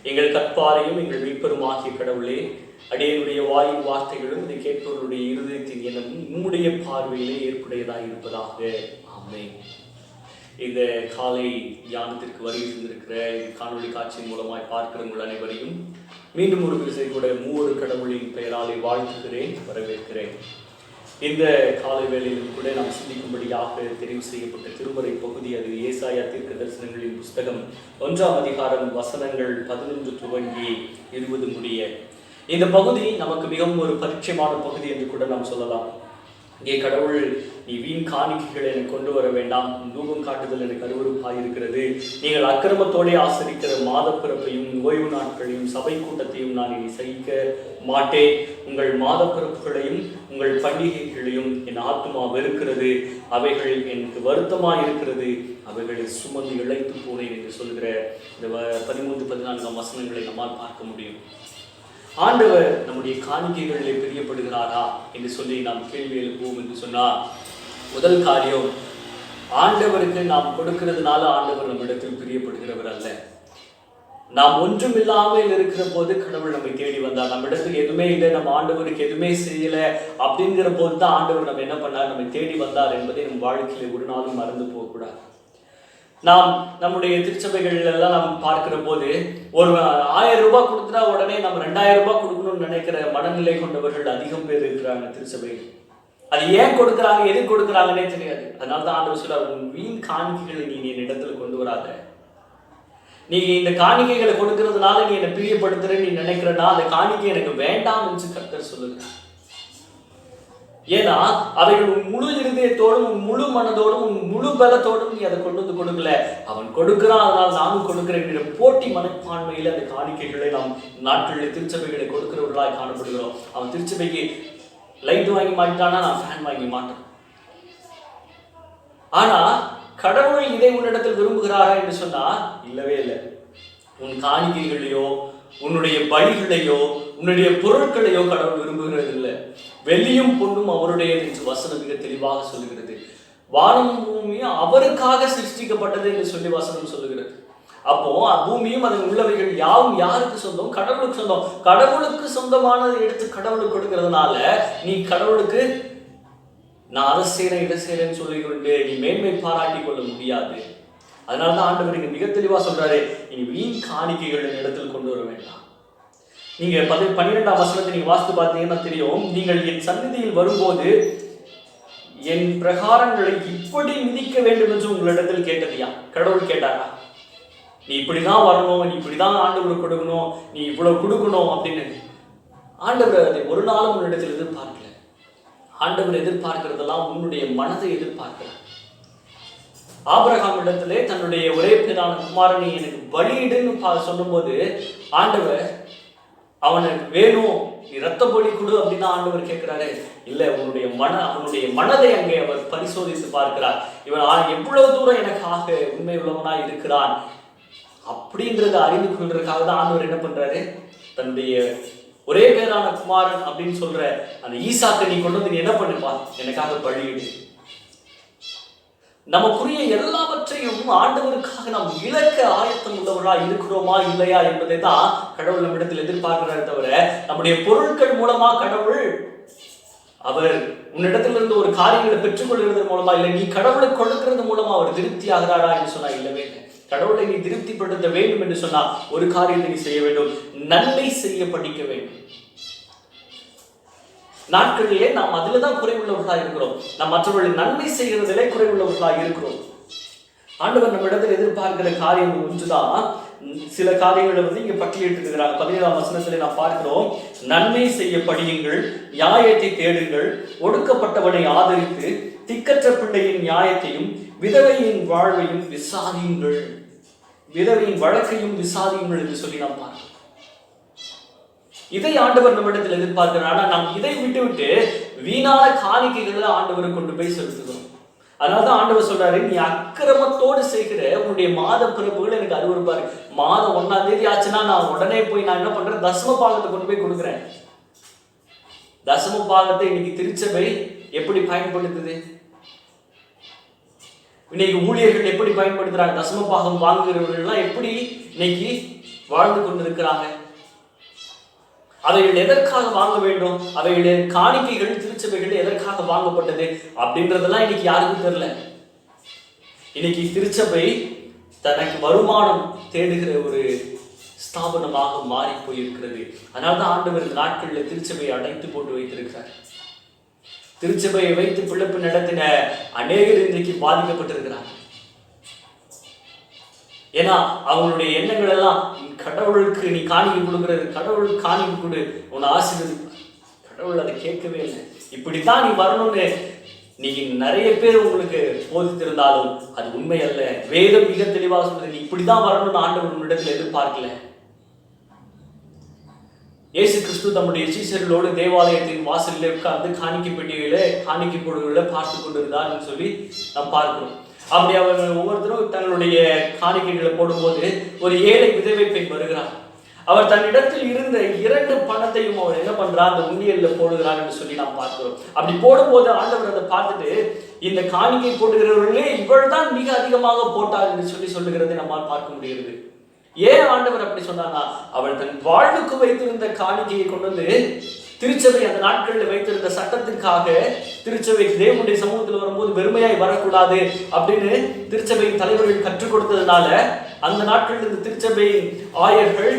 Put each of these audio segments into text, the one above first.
எங்கள் கற்பாரையும் எங்கள் மீட்பெருமாகிய கடவுளே, அடியனுடைய வாயின் வார்த்தைகளும் இதை கேட்பவர்களுடைய இருதயத்தின் எண்ணமும் உம்முடைய பார்வையிலே ஏற்புடையதாக இருப்பதாக. ஆமென். இந்த காலை தியானத்திற்கு வருகை தந்திருக்கிற காணொலி காட்சியின் மூலமாய் பார்க்கிற உங்கள் அனைவரையும் மீண்டும் ஒரு விசை கூட மூவொரு கடவுளின் பெயராலே வாழ்த்துகிறேன், வரவேற்கிறேன். இந்த காலை வேளையிலும் கூட நாம் சிந்திக்கும்படியாக தெரிவு செய்யப்பட்ட திருமறை பகுதி அது ஏசாயா தீர்க்க தரிசனங்களின் புஸ்தகம் 1ஆம் அதிகாரம் வசனங்கள் 11 துவங்கி 20 முடிய. இந்த பகுதி நமக்கு மிகவும் ஒரு பரிச்சயமான பகுதி என்று கூட நாம் சொல்லலாம். இங்கே கடவுள், நீ வீண் காணிக்கைகளை எனக்கு கொண்டு வர வேண்டாம், தூபம் காட்டுதல் எனக்கு அருவருப்பாயிருக்கிறது, நீங்கள் அக்கிரமத்தோടെ ஆசரிக்கிற மாத பிறப்பையும் ஓய்வு நாட்களையும் சபை கூட்டத்தையும் நான் இனி சகிக்க மாட்டேன், உங்கள் மாத பிறப்புகளையும் உங்கள் பண்டிகைகளையும் என் ஆத்துமா வெறுக்கிறது, அவைகள் எனக்கு வருத்தமாக இருக்கிறது, அவைகளை சுமந்து இழைத்து போனேன் என்று சொல்கிற இந்த 13-14 வசனங்களை நம்மால் பார்க்க முடியும். ஆண்டவர் நம்முடைய காணிக்கைகளிலே பிரியப்படுகிறாரா என்று சொல்லி நாம் கேள்வி எழுப்புவோம் என்று சொன்னால், முதல் காரியம், ஆண்டவருக்கு நாம் கொடுக்கிறதுனால ஆண்டவர் நம்மிடத்தில் பிரியப்படுகிறவர் அல்ல. நாம் ஒன்றுமில்லாமல் இருக்கிற போது கடவுள் நம்மை தேடி வந்தார். நம்ம இடத்துக்கு எதுவுமே இல்லை, நம்ம ஆண்டவருக்கு எதுவுமே செய்யலை அப்படிங்கிற போது தான் ஆண்டவர் நம்ம என்ன பண்ணார், நம்மை தேடி வந்தார் என்பதை நம் வாழ்க்கையில ஒரு நாளும் மறந்து போகக்கூடாது. நாம் நம்முடைய திருச்சபைகள் எல்லாம் நாம் பார்க்கிற போது ஒரு 1000 ரூபாய் கொடுத்தா உடனே நம்ம 2000 ரூபாய் கொடுக்கணும்னு நினைக்கிற மனநிலை கொண்டவர்கள் அதிகம் பேர் இருக்கிறாங்க திருச்சபைகள். அது ஏன் கொடுக்குறாங்க, எது கொடுக்குறாங்கன்னே தெரியாது. அதனால தான் ஆண்டவர் சொல்றார், உன் வீண் காணிக்கைகளை நீ என் இடத்துல கொண்டு வராத. நீ இந்த காணிக்கைகளை கொடுக்கறதுனால நீ என்னை பிரியப்படுத்துறேன்னு நீ நினைக்கிறனா அந்த காணிக்கை எனக்கு வேண்டாம் என்று கர்த்தர் சொல்லுகிறார். ஏன்னா அவைகள் உன் முழு இருதயத்தோடும் உன் முழு மனதோடும் உன் முழு பலத்தோடும் நீ அதை கொண்டு வந்து கொடுக்கல, அவன் கொடுக்கிறான் அதனால் நானும் கொடுக்கிறேன் போட்டி மனப்பான்மையில் அந்த காணிக்கைகளை நாம் நாட்களில் திருச்சபைகளை கொடுக்கிறவர்களாய் காணப்படுகிறோம். அவன் திருச்சபைக்கு லைட் வாங்கி மாட்டானா, நான் ஃபேன் வாங்கி மாட்டேன். ஆனா கடவுள் இதை உன்னிடத்தில் விரும்புகிறாரா என்று சொன்னா இல்லவே இல்லை. உன் காணிக்கைகளையோ உன்னுடைய பலிகளையோ உன்னுடைய பொருட்களையோ கடவுள் விரும்புகிறது இல்லை. வெள்ளியும் பொண்ணும் அவருடைய என்று வசனம் மிக தெளிவாக சொல்லுகிறது. வானமும் பூமியும் அவருக்காக சிருஷ்டிக்கப்பட்டது என்று சொல்லி வசனம் சொல்லுகிறது. அப்போ பூமியும் அதன் உள்ளவைகள் யாவும் யாருக்கு சொந்தம்? கடவுளுக்கு சொந்தம். கடவுளுக்கு சொந்தமானதை எடுத்து கடவுளுக்கு கொடுக்கிறதுனால நீ கடவுளுக்கு நான் அதை செய்யறேன் இதை செய்யறேன்னு சொல்லிக்கொண்டு நீ மேன்மை பாராட்டி கொள்ள முடியாது. அதனாலதான் ஆண்டவர் இங்க மிக தெளிவா சொல்றாரு, இனி வீண் காணிக்கைகள் இடத்தில் கொண்டு வர வேண்டாம். நீங்க 12ஆம் வசனத்தை நீங்க வாசித்து பார்த்தீங்கன்னா தெரியும், நீங்கள் என் சந்நிதியில் வரும்போது என் பிரகாரங்களை இப்படி மிதிக்க வேண்டும் என்று உங்களிடத்தில் கேட்டதியா? கடவுள் கேட்டாரா? நீ இப்படிதான் வரணும், நீ இப்படிதான் ஆண்டவர் கொடுக்கணும், நீ இவ்வளவு கொடுக்கணும் அப்படின்னு ஆண்டவர் அதை ஒரு நாளும் உன்னிடத்தில் எதிர்பார்க்கல. ஆண்டவர் எதிர்பார்க்கிறதெல்லாம் உன்னுடைய மனதை எதிர்பார்க்கிறார். ஆபிரகாம் இடத்திலே தன்னுடைய ஒரே பேரான குமாரனை எனக்கு பலியிடுன்னு சொல்லும் போது ஆண்டவர் அவனுக்கு வேணும், நீ ரத்த பலி கொடு அப்படின்னு ஆண்டவர் கேட்கிறாரு. இல்ல, அவனுடைய மனதை அங்கே அவர் பரிசோதித்து பார்க்கிறார். இவன் எவ்வளவு தூரம் எனக்காக உண்மை உள்ளவனாய் இருக்கிறான் அப்படின்றத அறிந்து கொள்றதுக்காக தான் ஆண்டவர் என்ன பண்றாரு, தன்னுடைய ஒரே பேரான குமாரன் அப்படின்னு சொல்ற அந்த ஈசாக்கை நீ கொண்டு வந்து நீ என்ன பண்ணுப்பா, எனக்காக பலியிடு. நமக்குரிய எல்லாவற்றையும் ஆண்டவருக்காக நாம் இழக்க ஆயத்தம் உள்ளவர்களா இருக்கிறோமா இல்லையா என்பதை தான் கடவுள் நம்மிடத்தில் எதிர்பார்க்கிறார். தவிர நம்முடைய பொருட்கள் மூலமா கடவுள் அவர் உன்னிடத்திலிருந்து ஒரு காரியங்களை பெற்றுக்கொள்கிறது மூலமா இல்லை, நீ கடவுளுக்கு கொடுக்கிறது மூலமா அவர் திருப்தி ஆகிறாரா என்று சொன்னா இல்லவே இல்லை. கடவுளை நீ திருப்திப்படுத்த வேண்டும் என்று சொன்னா ஒரு காரியத்தை நீ செய்ய வேண்டும், நன்மை செய்ய படிக்க வேண்டும். நாட்களிலே நாம் அதில்தான் குறைவுள்ளவர்களாக இருக்கிறோம். நாம் மற்றவர்கள் நன்மை செய்கிறதிலே குறைவுள்ளவர்களாக இருக்கிறோம். ஆண்டவர் நம்ம இடத்தில் எதிர்பார்க்கிற காரியம் ஒன்றுதான். சில காரியங்களை இங்க பட்டியலிட்டு இருக்கிறாங்க. 17ஆம் வசனத்திலே நாம் பார்க்கிறோம், நன்மை செய்ய படியுங்கள், நியாயத்தை தேடுங்கள், ஒடுக்கப்பட்டவனை ஆதரித்து திக்கற்ற பிள்ளையின் நியாயத்தையும் விதவையின் வாழ்வையும் விசாரியுங்கள், விதவையின் வழக்கையும் விசாரியுங்கள் என்று சொல்லி நாம் பார்க்கிறோம். இதை ஆண்டவர் நம்மிடத்தில் எதிர்பார்க்கிறார். ஆனா நாம் இதை விட்டு வீணான காணிக்கைகளை ஆண்டவரை கொண்டு போய் செலுத்துகிறோம். அதனாலதான் ஆண்டவர் சொல்றாரு, நீ அக்கிரமத்தோடு செய்கிற உன்னுடைய மாத பிறப்புகள் எனக்கு அருவருப்பாரு. மாதம் 1ஆம் தேதி ஆச்சுன்னா நான் உடனே போய் நான் என்ன பண்றேன், தசம பாகத்தை கொண்டு போய் கொடுக்குறேன். தசம பாகத்தை இன்னைக்கு திருச்சபை எப்படி பயன்படுத்துது? இன்னைக்கு ஊழியர்கள் எப்படி பயன்படுத்துறாங்க? தசம பாகம் வாங்குகிறவர்கள்லாம் எப்படி இன்னைக்கு வாழ்ந்து கொண்டிருக்கிறாங்க. அவைகள் எதற்காக வாங்க வேண்டும், அவைகளுடைய காணிக்கைகள் திருச்சபைகள் எதற்காக வாங்கப்பட்டது அப்படின்றதெல்லாம் இன்னைக்கு யாருக்கும் தெரியல. இன்னைக்கு திருச்சபை தனக்கு வருமானம் தேடுகிற ஒரு ஸ்தாபனமாக மாறி போயிருக்கிறது. அதனால்தான் ஆண்டவர் இந்த நாட்களில் திருச்சபையை அடைத்து போட்டு வைத்திருக்கிறார். திருச்சபையை வைத்து பிழைப்பு நடத்தின அநேகர் இன்றைக்கு பாதிக்கப்பட்டிருக்கிறார். ஏன்னா அவங்களுடைய எண்ணங்கள் எல்லாம் கடவுளுக்கு நீ காணிக்கை கொடுக்கிறது, கடவுளுக்கு காணிக்கை கொடு, உன்னை ஆசீர்வதிப்பார். கடவுள் அதை கேட்கவே இல்லை. இப்படித்தான் நீ வரணும்னு நீங்க நிறைய பேர் உங்களுக்கு போதித்திருந்தாலும் அது உண்மை அல்ல. வேதம் மிக தெளிவாக சொல்றது, நீ இப்படிதான் வரணும்னு ஆண்டவர் உன்னிடத்தில் எதிர்பார்க்கல. இயேசு கிறிஸ்து தம்முடைய சீஷர்களோடு தேவாலயத்தின் வாசலில் உட்கார்ந்து காணிக்கை பெட்டிகளை காணிக்கை பொருள்களை பார்த்து கொண்டிருந்தார் சொல்லி நாம் பார்க்கிறோம். அப்படி அவர்கள் ஒவ்வொருத்தரும் தங்களுடைய காணிக்கைகளை போடும்போது ஒரு ஏழை விதவை பெண் வருகிறார். அவர் தன்னிடத்தில் இருந்த 2 பணத்தையும் அவர் என்ன பண்றார், அந்த உண்டியல்ல போடுகிறார் என்று சொல்லி நாம் பார்க்கிறோம். அப்படி போடும்போது ஆண்டவர் அதை பார்த்துட்டு, இந்த காணிக்கை போடுகிறவர்களே இவள் தான் மிக அதிகமாக போட்டார் என்று சொல்லி சொல்லுகிறதை நம்மால் பார்க்க முடிகிறது. ஏன் ஆண்டவர் அப்படி சொன்னார்னா, அவள் தன் வாழ்வுக்கு வைத்திருந்த காணிக்கையை கொண்டு வந்து திருச்சபை அந்த நாட்களில் வைத்திருந்த சட்டத்திற்காக திருச்சபை தேவனுடைய சமூகத்தில் வரும்போது வெறுமையாய் வரக்கூடாது அப்படின்னு திருச்சபையின் தலைவர்கள் கற்றுக் கொடுத்ததுனால அந்த நாட்களில் இருந்த திருச்சபையின் ஆயர்கள்,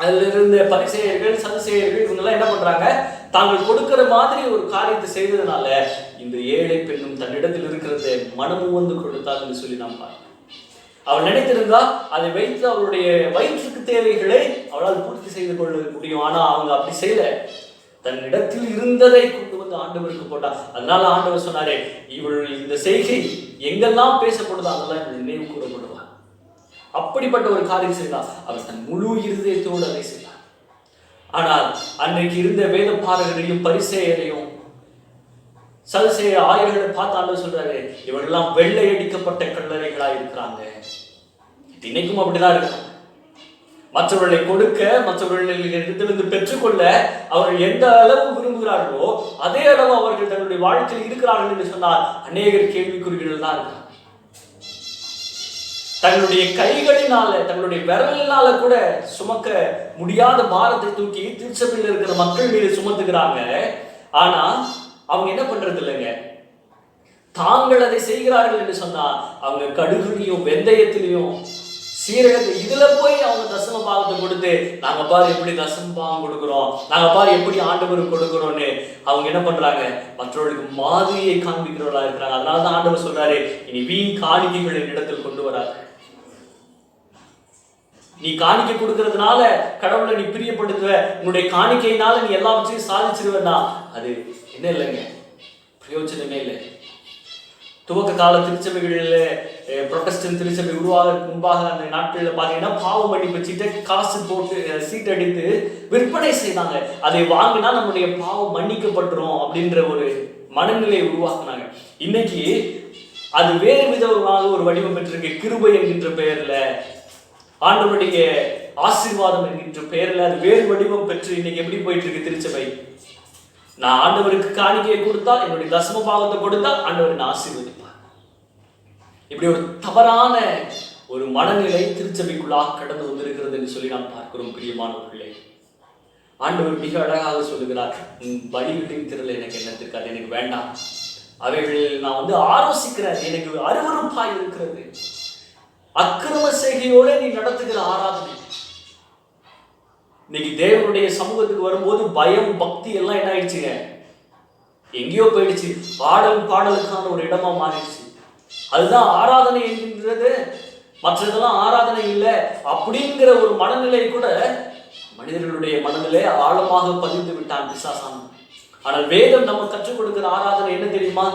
அதில் இருந்த பரிசேயர்கள், சதுசேயர்கள் இவங்கெல்லாம் என்ன பண்றாங்க, தாங்கள் கொடுக்கிற மாதிரி ஒரு காரியத்தை செய்ததுனால இந்த ஏழை பெண்ணும் தன்னிடத்தில் இருக்கிறத மனமும் வந்து கொடுத்தார் என்று சொல்லி நாம் பார்க்கிறோம். அவள் நினைத்திருந்தா அதை வைத்து அவளுடைய வயிற்றுக்கு தேவைகளை அவளால் பூர்த்தி செய்து கொள்ள முடியும். ஆனா அவங்க அப்படி செய்யல. தன்னிடத்தில் இருந்ததை கொண்டு வந்து ஆண்டவருக்கு போட்டார். அதனால ஆண்டவர் சொன்னாரே, இவள் இந்த செய்கை எங்கெல்லாம் பேசப்படுதோ அங்கெல்லாம் இவள் நினைவு கூறப்படுவார். அப்படிப்பட்ட ஒரு காரியம் செய்தார். அவர் தன் முழு இருதயத்தோடு அதை செய்தார். ஆனால் அன்றைக்கு இருந்த வேத பாரகரையும் பரிசேயரையும் சதுசேய ஆயர்களை பார்த்து ஆண்டவர் சொல்றாரு, இவெல்லாம் வெள்ளை அடிக்கப்பட்ட கல்லறைகளா இருக்கிறாங்க. இன்னைக்கும் அப்படிதான் இருக்காங்க. மற்றவர்களை கொடுக்க, மற்றவர்களிடத்திலிருந்து பெற்றுக்கொள்ள அவர்கள் எந்த அளவு விரும்புகிறார்களோ அதே அளவு அவர்கள் தன்னுடைய வாழ்க்கையில் இருக்கிறார்கள் என்று சொன்னால் அநேகர் கேள்விக்குறிகள் தான் இருக்கிறாங்க. தங்களுடைய கைகளினால, தங்களுடைய விரலினால கூட சுமக்க முடியாத பாரத்தை தூக்கி திருச்சபையில் இருக்கிற மக்கள் மீது சுமத்துக்கிறாங்க. ஆனா அவங்க என்ன பண்றது இல்லைங்க, தாங்கள் அதை செய்கிறார்கள் என்று சொன்னா அவங்க கடுகுலையும் வெந்தயத்திலையும் சீரகத்தை இதுல போய் அவங்க தசம பாகத்தை கொடுத்து, நாங்க பாரு எப்படி தசம பாகம் கொடுக்கிறோம், நாங்க பாரு எப்படி ஆண்டவருக்கு கொடுக்கிறோம்னு அவங்க என்ன பண்றாங்க, மற்றவர்களுக்கு மாதிரியை காண்பிக்கிறவர்களா இருக்கிறாங்க. அதனாலதான் ஆண்டவர் சொல்றாரு, இனி வீண் காணிக்கைகள் என்னிடத்தில் கொண்டு வராது. நீ காணிக்கை கொடுக்கறதுனால கடவுளை நீ பிரியப்படுத்துவ, உன்னுடைய காணிக்கையினால நீ எல்லாவற்றையும் சாதிச்சிருவேன்னா அது என்ன இல்லைங்க, பிரயோஜனமே இல்லை. துவக்க கால திருச்சபைகளில் புரொட்டஸ்டன்ட் திருச்சபை உருவாக முன்பாக அந்த நாட்களில் பார்த்தீங்கன்னா பாவ மன்னிப்பு சீட்டை காசு போட்டு சீட்டடித்து விற்பனை செய்தாங்க. அதை வாங்கினா நம்முடைய பாவம் மன்னிக்கப்பட்டுரும் அப்படின்ற ஒரு மனநிலையை உருவாக்குனாங்க. இன்னைக்கு அது வேறு விதமாக ஒரு வடிவம் பெற்றிருக்கு. கிருபை என்கின்ற பெயர்ல, ஆண்டவருடைய ஆசீர்வாதம் என்கின்ற பெயர்ல அது வேறு வடிவம் பெற்று இன்னைக்கு எப்படி போயிட்டு இருக்கு திருச்சபை. நான் ஆண்டவருக்கு காணிக்கையை கொடுத்தா, என்னுடைய தசம பாகத்தை கொடுத்தா ஆண்டவர் என்னை ஆசீர்வதிப்பார். இப்படி ஒரு தவறான ஒரு மனநிலை திருச்சபைக்குள்ளாக கடந்து வந்திருக்கிறது என்று சொல்லி நாம் பார்க்கிறோம். பிரியமானவர்களே, ஆண்டவர் மிக அழகாக சொல்லுகிறார், பலிகளின் திரள் எனக்கு என்னத்துக்கு, அது எனக்கு வேண்டாம். அவைகளில் நான் ஆலோசிக்கிறேன், எனக்கு அருவருப்பாய் இருக்கிறது. அக்கிரம செய்கையோட நீ நடத்துகிற ஆராதனை. இன்னைக்கு தேவனுடைய சமூகத்துக்கு வரும்போது பயம், பக்தி எல்லாம் என்ன ஆயிடுச்சுங்க, எங்கேயோ போயிடுச்சு. பாடலுக்கான ஒரு இடமா மாறிடுச்சு. அதுதான் ஆராதனை என்கின்றது, மற்றதெல்லாம் ஆராதனை இல்லை அப்படிங்கிற ஒரு மனநிலை கூட மனிதர்களுடைய மனநிலை ஆழமாக பதிந்து விட்டான் பிசாசான். ஆனால் வேதம் நம்ம கற்றுக் கொடுக்கிற ஆராதனை என்ன தெரியுமா?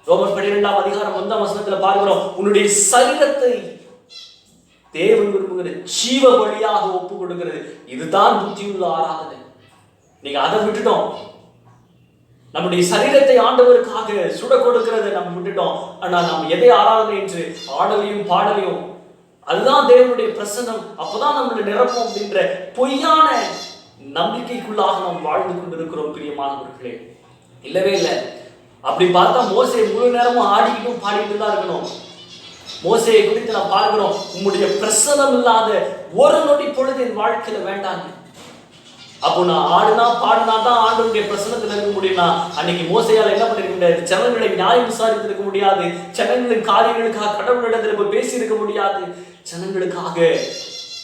ரோமர் 12ஆம் அதிகாரம் 1ஆம் வசனத்துல பார்க்கிறோம், உன்னுடைய சரீரத்தை தேவன் விரும்புகிற ஜீவ பலியாக ஒப்பு கொடுக்கிறது, இதுதான் புத்தியுள்ள ஆராதனை. நீங்க அதை விட்டுட்டோம். நம்முடைய சரீரத்தை ஆண்டவருக்காக சுட கொடுக்கிறத நம்ம விட்டுட்டோம். ஆனா நாம் எதை ஆராதனை என்று ஆடலையும் பாடலையும், அதுதான் தேவனுடைய பிரசன்னம், அப்பதான் நம்மளை நிரப்போம் அப்படின்ற பொய்யான நம்பிக்கைக்குள்ளாக நாம் வாழ்ந்து கொண்டிருக்கிறோம். பிரியமானவர்களே, இல்லவே இல்லை. அப்படி பார்த்தா மோசே முழு நேரமும் ஆடிக்கிட்டும் பாடிக்கிட்டு தான் இருக்கணும். மோசேயை குறித்து நாம் பார்க்கிறோம், உம்முடைய பிரசனம் இல்லாத ஒரு நொடி பொழுது என் வாழ்க்கையில வேண்டாங்க. அப்போ நான் ஆடுனா பாடுனா தான் ஆண்டவருடைய பிரசனத்தில் இருக்க முடியும்னா, அன்னைக்கு மோசையால் என்ன பண்ணிருக்க முடியாது? ஜனங்களை நியாயம் விசாரித்து இருக்க முடியாது, ஜனங்களின் காரியங்களுக்காக கடவுளிடத்தில் போய் பேசி இருக்க முடியாது, ஜனங்களுக்காக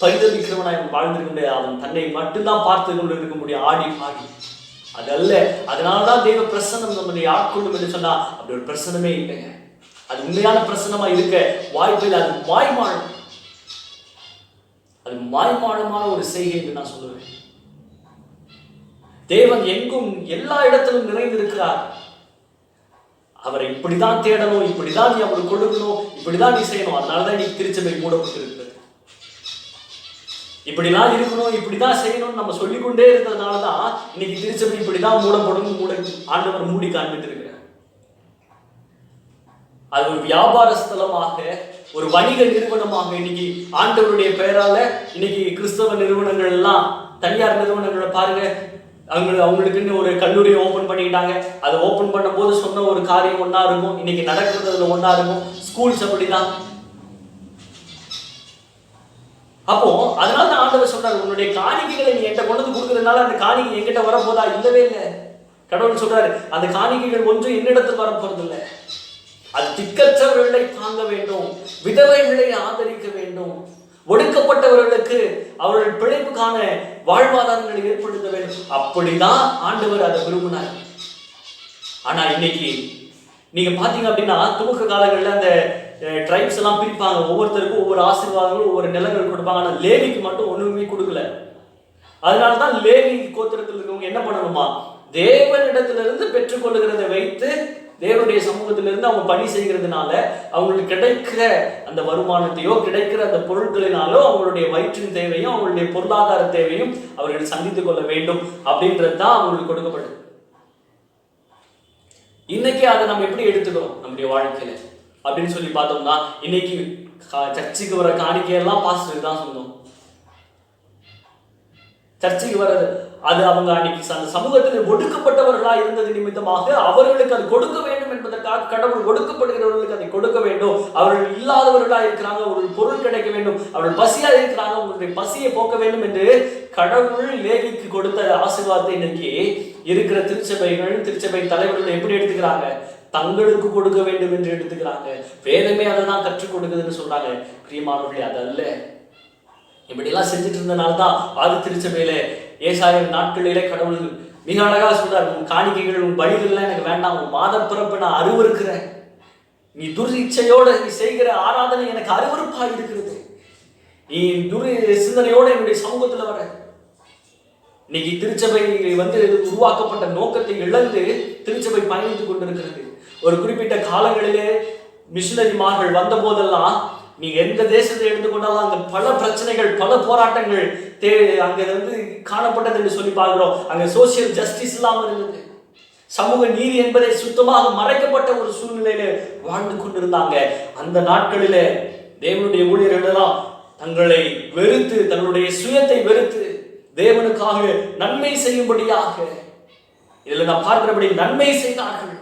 பரிதவிக்கிறவனாய் வாழ்ந்திருக்க முடியாது. அவன் தன்னை மட்டும்தான் பார்த்து கொண்டு இருக்க முடியும், ஆடி பாடி. அதல்ல, அதனாலதான் தெய்வ பிரசனம் நம்முடைய ஆட்கொள்ளும் என்று சொன்னா அப்படி ஒரு பிரசனமே இல்லைங்க. அது உண்மையான பிரசனமா இருக்க வாய்ப்பில் அது மாய்மாலம், அது மாய்மாலமான ஒரு செய்கை என்று நான் சொல்லுவேன். தேவன் எங்கும் எல்லா இடத்திலும் நிறைந்திருக்கிறார். அவரை இப்படிதான் தேடணும், இப்படிதான் நீ அவருக்கு கொடுக்கணும், இப்படிதான் நீ செய்யணும். அதனாலதான் நீ திருச்சபை மூடப்பட்டிருக்கிறது. இப்படிலாம் இருக்கணும், இப்படிதான் செய்யணும்னு நம்ம சொல்லிக்கொண்டே இருந்ததுனாலதான் இன்னைக்கு திருச்சபை இப்படிதான் மூடப்படும் ஆண்டவர் மூடி காண்பித்திருக்கிறார். அது ஒரு வியாபார ஸ்தலமாக, ஒரு வணிக நிறுவனமாக இன்னைக்கு ஆண்டவருடைய பெயரால இன்னைக்கு கிறிஸ்தவ நிறுவனங்கள் எல்லாம், தனியார் நிறுவனங்களை பாருங்க, அவங்களுக்குன்னு ஒரு கல்லூரியை ஓபன் பண்ணிட்டாங்க. அதை ஓபன் பண்ணும் போது சொன்ன ஒரு காரியம் ஒன்னா இருக்கும், இன்னைக்கு நடக்கிறதுல ஒன்னா இருக்கும். ஸ்கூல்ஸ் அப்படிதான். அப்போ அதனால தான் ஆண்டவர் சொல்றாரு, உன்னுடைய காணிக்கைகளை நீ என்கிட்ட கொண்டு வந்து கொடுக்கறதுனால அந்த காணிக்கை என்கிட்ட வரப்போதா? இல்லவே இல்லை. கடவுள் சொல்றாரு, அந்த காணிக்கைகள் ஒன்றும் என்னிடத்தில் வரப்போறது இல்லை. அது திக்கற்றவர்களை தாங்க வேண்டும், விதவைகளை ஆதரிக்க வேண்டும், ஒடுக்கப்பட்டவர்களுக்கு அவர்கள் பிழைப்புக்கான வாழ்வாதாரங்களை ஏற்படுத்த வேண்டும். அப்படிதான் ஆண்டவர் அதை விரும்பினார். ஆனா இன்னைக்கு நீங்க பாத்தீங்க அப்படின்னா, துவக்க காலங்களில் அந்த ட்ரைப்ஸ் எல்லாம் பிரிப்பாங்க, ஒவ்வொருத்தருக்கும் ஒவ்வொரு ஆசீர்வாதங்களும் ஒவ்வொரு நிலங்கள் கொடுப்பாங்க. ஆனா லேவிக்கு மட்டும் ஒண்ணுமே கொடுக்கல. அதனாலதான் லேவி கோத்திரத்தில் இருக்கவங்க என்ன பண்ணணுமா, தேவனிடத்திலிருந்து பெற்றுக்கொள்ளுகிறதை வைத்து தேவனுடைய சமூகத்திலிருந்து அவங்க பணி செய்கிறதுனால அவங்களுக்கு கிடைக்கிற அந்த வருமானத்தையோ கிடைக்கிற அந்த பொருட்களினாலோ அவங்களுடைய வயிற்றின் தேவையும் அவங்களுடைய பொருளாதார தேவையும் அவர்கள் சந்தித்துக் கொள்ள வேண்டும் அப்படின்றது தான் அவங்களுக்கு கொடுக்கப்படுது. இன்னைக்கு அதை நம்ம எப்படி எடுத்துக்கிறோம் நம்முடைய வாழ்க்கையில அப்படின்னு சொல்லி பார்த்தோம்னா, இன்னைக்கு சர்ச்சுக்கு வர காணிக்கையெல்லாம் பாஸ்டருக்கு தான் சொந்தம். சர்ச்சுக்கு வர்றது அது அவங்க அன்னைக்கு அந்த சமூகத்தில் ஒடுக்கப்பட்டவர்களா இருந்தது நிமித்தமாக அவர்களுக்கு அது கொடுக்க வேண்டும் என்பதற்காக கடவுள் ஒடுக்கப்படுகிறவர்களுக்கு அதை கொடுக்க வேண்டும். அவர்கள் இல்லாதவர்களா இருக்கிறாங்க, அவர்கள் பொருள் கிடைக்க வேண்டும், அவர்கள் பசியா இருக்கிறாங்க, அவங்களுடைய பசியை போக்க வேண்டும் என்று கடவுள் லேவிக்கு கொடுத்த ஆசீர்வாதத்தை இன்னைக்கு இருக்கிற திருச்சபை தலைவர்கள் எப்படி எடுத்துக்கிறாங்க? தங்களுக்கு கொடுக்க வேண்டும் என்று எடுத்துக்கிறாங்க. வேதமே அதை தான் கற்றுக் கொடுக்குதுன்னு சொல்றாங்க. பிரியமானவர்களே, அதல்ல. இப்படியெல்லாம் செஞ்சுட்டு இருந்தனால்தான் ஆதி திருச்சபையில ஏசாயின் நாட்களிலே கடவுள் மிக அழகா சொல்றார், உன் காணிக்கைகள் உன் பலிகள்லாம் எனக்கு வேண்டாம், உன் மாத பிறப்பு நான் அருவருக்கிறேன், நீ துரிச்சையோட நீ செய்கிற ஆராதனை எனக்கு அருவருப்பா இருக்கிறது, நீ சிந்தனையோட என்னுடைய சமூகத்துல வர. இன்னைக்கு திருச்சபை உருவாக்கப்பட்ட நோக்கத்தை இழந்து திருச்சபை பயணித்துக் கொண்டிருக்கிறது. ஒரு குறிப்பிட்ட காலங்களிலே மிஷனரிமார்கள் வந்த போதெல்லாம் நீங்க எந்த தேசத்தை எடுத்துக்கொண்டாலும் அங்க பல பிரச்சனைகள், பல போராட்டங்கள் அங்க காணப்பட்டது என்று சொல்லி பார்க்கிறோம். அங்க சோசியல் ஜஸ்டிஸ் இல்லாமல் இருந்தது, சமூக நீதி என்பதை சுத்தமாக மறைக்கப்பட்ட ஒரு சூழ்நிலையில வாழ்ந்து கொண்டிருந்தாங்க. அந்த நாட்களிலே தேவனுடைய ஊழியர்கள் எல்லாம் தங்களை வெறுத்து, தங்களுடைய சுயத்தை வெறுத்து தேவனுக்காக நன்மை செய்யும்படியாக இதுல நான் பார்க்கிறபடி நன்மை செய்தார்கள்.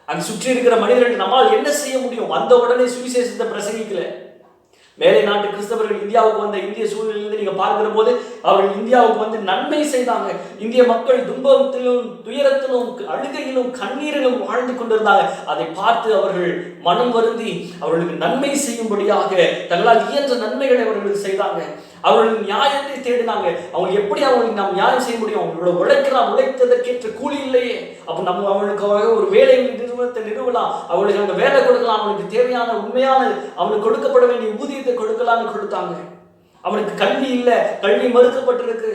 அங்கு சுற்றி இருக்கிற மனிதர்கள் நம்மால் என்ன செய்ய முடியும்? வந்த உடனே சுவிசேஷத்தை பிரசங்கிக்கல. மேலை நாட்டு கிறிஸ்தவர்கள் இந்தியாவுக்கு வந்த இந்திய சூழ்நிலையிலிருந்து நீங்க பார்க்கிற போது அவர்கள் இந்தியாவுக்கு வந்து நன்மை செய்தாங்க. இந்திய மக்கள் துன்பத்திலும் துயரத்திலும் அழுகையிலும் கண்ணீரிலும் வாழ்ந்து கொண்டிருந்தாங்க. அதை பார்த்து அவர்கள் மனம் வருந்தி அவர்களுக்கு நன்மை செய்யும்படியாக தங்களால் இயன்ற நன்மைகளை அவர்களுக்கு செய்தாங்க. அவர்கள் நியாயத்தை தேடினாங்க. அவங்க எப்படி அவங்களுக்கு நாம் நியாயம் செய்ய முடியும்? அவங்களோட உழைத்ததற்கேற்ற கூலி இல்லையே, அப்ப நம்ம அவங்களுக்காக ஒரு வேலை நிறுவனத்தை நிறுவலாம், அவங்களுக்கு அந்த வேலை கொடுக்கலாம், அவனுக்கு தேவையான உண்மையான அவனுக்கு கொடுக்கப்பட வேண்டிய ஊதியத்தை கொடுக்கலாம்னு கொடுத்தாங்க. அவனுக்கு கல்வி இல்லை, கல்வி மறுக்கப்பட்டிருக்கு,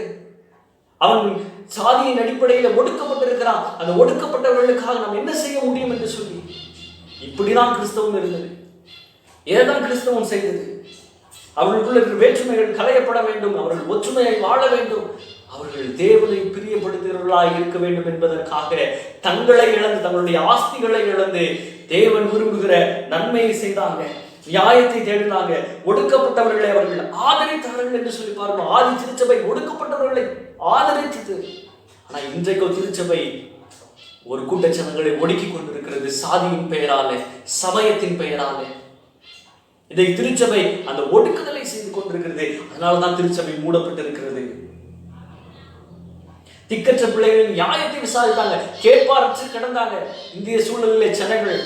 அவன் சாதியின் அடிப்படையில் ஒடுக்கப்பட்டிருக்கிறான். அந்த ஒடுக்கப்பட்டவர்களுக்காக நாம் என்ன செய்ய முடியும் என்று சொல்லி இப்படிதான் கிறிஸ்தவம் இருந்தது. ஏதான் கிறிஸ்தவம் செய்தது? அவர்களுக்குள்ள இருக்கிற வேற்றுமைகள் களையப்பட வேண்டும், அவர்கள் ஒற்றுமையை வாழ வேண்டும், அவர்கள் தேவனை பிரியப்படுத்துகிறவர்களாக இருக்க வேண்டும் என்பதற்காக தங்களை இழந்து, தங்களுடைய ஆஸ்திகளை இழந்து தேவன் விரும்புகிற நன்மையை செய்தாங்க, நியாயத்தை தேடினாங்க, ஒடுக்கப்பட்டவர்களை அவர்கள் ஆதரித்தார்கள் என்று சொல்லி பாருங்கள். ஆதி திருச்சபை ஒடுக்கப்பட்டவர்களை ஆதரித்தது. ஆனா இன்றைக்கு திருச்சபை ஒரு கூட்டச்சனங்களை ஒடுக்கி கொண்டிருக்கிறது, சாதியின் பெயராலே, சமயத்தின் பெயராலே. இதை திருச்சபை அந்த ஒடுக்குதலை செய்து கொண்டிருக்கிறது. அதனாலதான் திருச்சபை மூடப்பட்டிருக்கிறது. திக்கற்ற பிள்ளைகளின் நியாயத்தை விசாரித்தாங்க, கேட்பாரற்று கிடந்தாங்க. இந்திய சூழலிலே ஜனங்கள்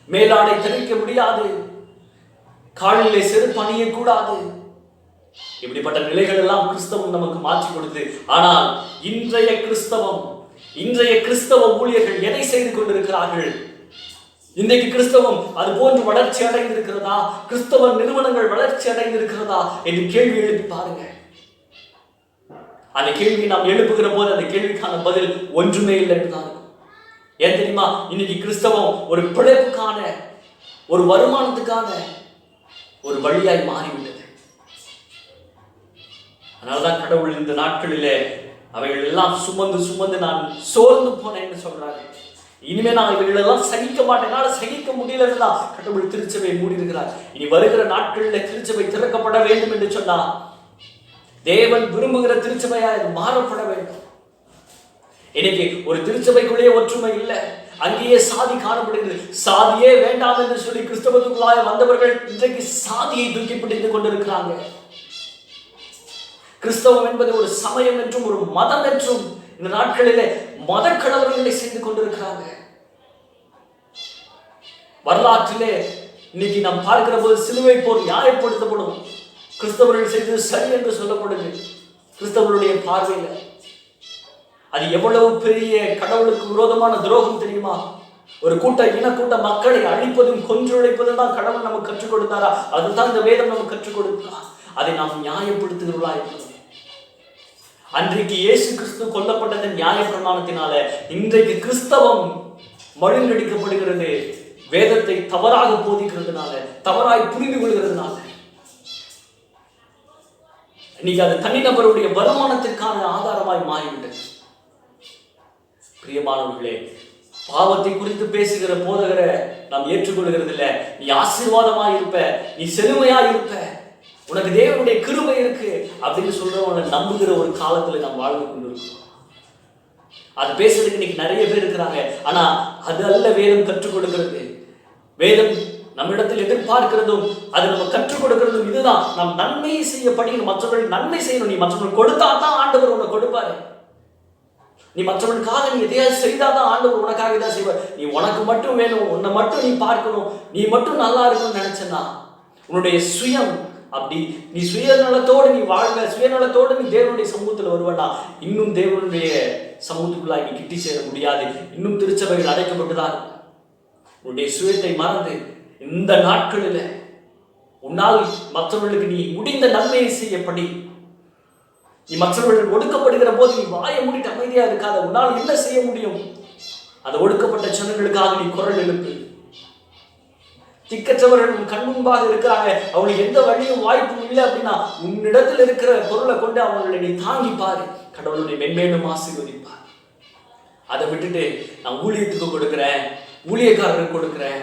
மேலாடை தரிக்க முடியாது, காலிலே செருப்பு அணியக்கூடாது. இப்படிப்பட்ட நிலைகள் எல்லாம் கிறிஸ்தவம் நமக்கு மாற்றி கொடுத்து. ஆனால் இன்றைய கிறிஸ்தவ ஊழியர்கள் எதை செய்து கொண்டிருக்கிறார்கள்? இன்றைக்கு கிறிஸ்தவம் அது போன்று வளர்ச்சி அடைந்திருக்கிறதா? கிறிஸ்தவ நிறுவனங்கள் வளர்ச்சி அடைந்திருக்கிறதா என்று கேள்வி எழுப்பி பாருங்க. அந்த கேள்வி நாம் எழுப்புகிற போது அந்த கேள்விக்கான பதில் ஒன்றுமே இல்லை என்றுதான் இருக்கும். ஏன் தெரியுமா? இன்னைக்கு கிறிஸ்தவம் ஒரு பிழைப்புக்கான, ஒரு வருமானத்துக்கான ஒரு வழியாய் மாறிவிட்டது. அதனால்தான் கடவுள் இந்த நாட்களிலே அவைகள் எல்லாம் சுமந்து நான் சோர்ந்து போனேன்னு சொல்றாங்க. இனிமே நான் இவைகள் எல்லாம் சகிக்க மாட்டேன், சகிக்க முடியலன்னு தான் கடவுள் திருச்சபை மூடி இருக்கிறார். இனி வருகிற நாட்களில் திருச்சபை திறக்கப்பட வேண்டும் என்று சொன்னா தேவன் விரும்புகிற திருச்சபையா இது மாறப்பட வேண்டும். இன்னைக்கு ஒரு திருச்சபைக்குள்ளேயே ஒற்றுமை இல்லை, அங்கேயே சாதி காணப்படுகிறது. சாதியே வேண்டாம் என்று சொல்லி கிறிஸ்தவத்துக்குள்ளாக வந்தவர்கள் இன்றைக்கு சாதியை தூக்கி பிடித்துக் கொண்டிருக்கிறாங்க. கிறிஸ்தவம் என்பது ஒரு சமயம் என்றும் ஒரு மதம் என்றும் இந்த நாட்களிலே மத கடவுள்களை செய்து கொண்டிருக்கிறாங்க. வரலாற்றிலே இன்னைக்கு நாம் பார்க்கிற போது சிலுவை போர் நியாயப்படுத்தப்படும். கிறிஸ்தவர்கள் செய்தது சரி என்று சொல்லப்படுது. கிறிஸ்தவர்களுடைய பார்வையில அது எவ்வளவு பெரிய கடவுளுக்கு விரோதமான துரோகம் தெரியுமா? ஒரு இனக்கூட்ட மக்களை அழிப்பதும் கொன்றுழைப்பதும் தான் கடவுள் நமக்கு கற்றுக் கொடுத்தாரா? அதுதான் இந்த வேதம் நமக்கு கற்றுக் கொடுத்தா. அதை நாம் நியாயப்படுத்துகிறவர்களா இருக்கிறோம். அன்றைக்கு இயேசு கிறிஸ்து கொல்லப்பட்டதன் நியாய பிரமாணத்தினால இன்றைக்கு கிறிஸ்தவம் மழுங்கடிக்கப்படுகிறது. வேதத்தை தவறாக போதிக்கிறதுனால, தவறாய் புரிந்து கொள்கிறதுனால. இன்னைக்கு அது தனிநபருடைய வருமானத்திற்கான ஆதாரமாய் மாறிவிட்டது. பிரியமானவர்களே, பாவத்தை குறித்து பேசுகிற போதகரை நாம் ஏற்றுக்கொள்கிறது இல்லை. நீ ஆசீர்வாதமாய் இருப்ப, நீ செழுமையாய் இருப்ப, உனக்கு தேவனுடைய கிருபை இருக்கு அப்படின்னு சொல்றவங்களை நம்புகிற ஒரு காலத்துல நாம் வாழ்ந்து கொண்டிருக்கிறோம். அது பேசுறதுக்கு இன்னைக்கு நிறைய பேர் இருக்கிறாங்க. ஆனா அது அல்ல வேதம் கற்றுக் கொடுக்கிறது. வேதம் நம்மிடத்தில் எதிர்பார்க்கிறதும் அது நம்ம கற்றுக் கொடுக்கிறதும் இதுதான். நாம் நன்மையை செய்ய படிக்கணும், மற்றவர்கள் நன்மை செய்யணும். நீ மற்றவர்கள் கொடுத்தா தான் ஆண்டவர் உன்னை கொடுப்பாரு. நீ மற்றவர்களுக்காக நீ எதையாவது செய்தாதான் ஆண்டவர் உனக்காக தான் செய்வார். நீ உனக்கு மட்டும் வேணும், உன்னை மட்டும் நீ பார்க்கணும், நீ மட்டும் நல்லா இருக்கணும்னு நினைச்சனா உன்னுடைய சுயம் அப்படி நீ சுயநலத்தோடு நீ வாழ்வ, சுயநலத்தோடு நீ தேவனுடைய சமூகத்தில் வருவனா இன்னும் தேவனுடைய சமூகத்துக்குள்ளாய் நீ கிட்டி சேர முடியாது. இன்னும் திருச்சபைகள் அடைக்கப்பட்டுதான். உன்னுடைய சுயத்தை மறந்து இந்த நாட்களில் உன்னால் மற்றவர்களுக்கு நீ முடிந்த நன்மையை செய்யப்படி. நீ மற்றவர்கள் ஒடுக்கப்படுகிற போது நீ வாயை மூடிட்டு அமைதியா இருக்காத. உன்னால் என்ன செய்ய முடியும்? அந்த ஒடுக்கப்பட்ட ஜனங்களுக்காக நீ குரல் எழுப்பு. திக்கற்றவர்கள் உன் கண் முன்பாக இருக்கிறாங்க, அவங்களுக்கு எந்த வழியும் வாய்ப்பும் இல்லை அப்படின்னா உன்னிடத்தில் இருக்கிற பொருளை கொண்டு அவங்களை நீ தாங்கி பாரு. கடவுளுடைய மென்மேலும் ஆசீர்வதிப்பார். அதை விட்டுட்டு நான் ஊழியத்துக்கு கொடுக்குறேன், ஊழியக்காரருக்கு கொடுக்குறேன்,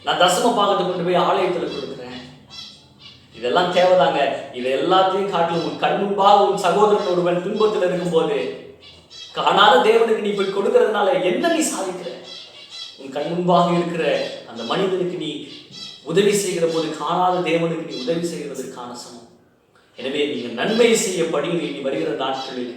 நான் தசம பாகத்தை கொண்டு போய் ஆலயத்தில் கொடுக்குறேன், இதெல்லாம் தேவைதாங்க. இது எல்லாத்தையும் காட்டிலும் உன் கண் முன்பாக உன் சகோதரன் ஒருவன் துன்பத்தில் இருக்கும்போது காணாத தேவனுக்கு நீ போய் கொடுக்கறதுனால என்ன நீ சாதிக்கிற? உன் கண் முன்பாக இருக்கிற அந்த மனிதனுக்கு நீ உதவி செய்கிற போது காணாத தேவனுக்கு நீ உதவி செய்கிறதற்கான சமம். எனவே நீங்க நன்மை செய்ய படிங்க. நீ வருகிற நாட்களில்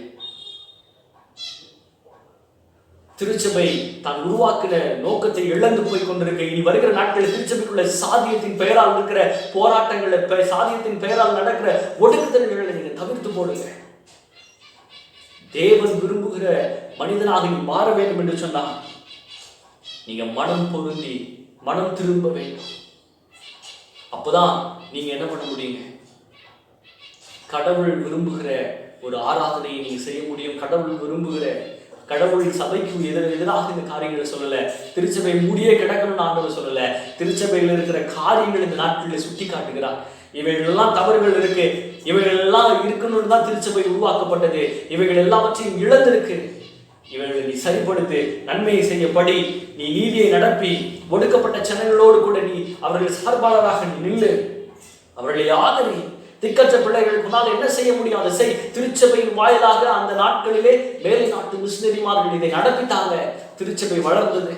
திருச்சபை தான் உருவாக்குற நோக்கத்தை இழந்து போய் கொண்டிருக்க, இனி வருகிற நாட்களில் திருச்சபைக்குள்ள சாதியத்தின் பெயரால் இருக்கிற போராட்டங்களை, சாதியத்தின் பெயரால் நடக்கிற ஒடுக்குதல்களை நீங்க தவிர்த்து போடுங்க. தேவன் விரும்புகிற மனிதனாக நீ மாற வேண்டும் என்று சொன்னா நீங்க மனம் பொருந்தி மனம் திரும்ப வேண்டும். அப்போதான் நீங்க என்ன பண்ண முடியுங்க? கடவுள் விரும்புகிற ஒரு ஆராதனையை நீங்க செய்ய முடியும். கடவுள் விரும்புகிற, கடவுள் சபைக்கு எதிராக இந்த காரியங்களை சொல்லல. திருச்சபை மூடியே கிடக்கணும்னு ஆண்டவர் சொல்லல. திருச்சபையில் இருக்கிற காரியங்கள் இந்த நாட்களில் சுட்டி காட்டுகிறார். இவைகள் எல்லாம் தவறுகள் இருக்கு, இவைகள் எல்லாம் இருக்கணும்னு தான் திருச்சபை உருவாக்கப்பட்டது. இவைகள் எல்லாவற்றையும் இழந்திருக்கு. இவர்களை நீ சரிப்படுத்து, நன்மையை செய்யப்படி, நீ நீதியை நடப்பி, ஒடுக்கப்பட்ட ஜனங்களோடு கூட நீ அவர்கள் சார்பாளராக நீ நில்லு, அவர்களை ஆதரி. திக்கற்ற பிள்ளைகளுக்கு முன்னால் என்ன செய்ய முடியும் அதை செய். திருச்சபையின் வாயிலாக அந்த நாட்களிலே மேலை நாட்டு மிஷனரிமார்கள் இதை நடப்பித்தாங்க. திருச்சபை வளர்ந்தது.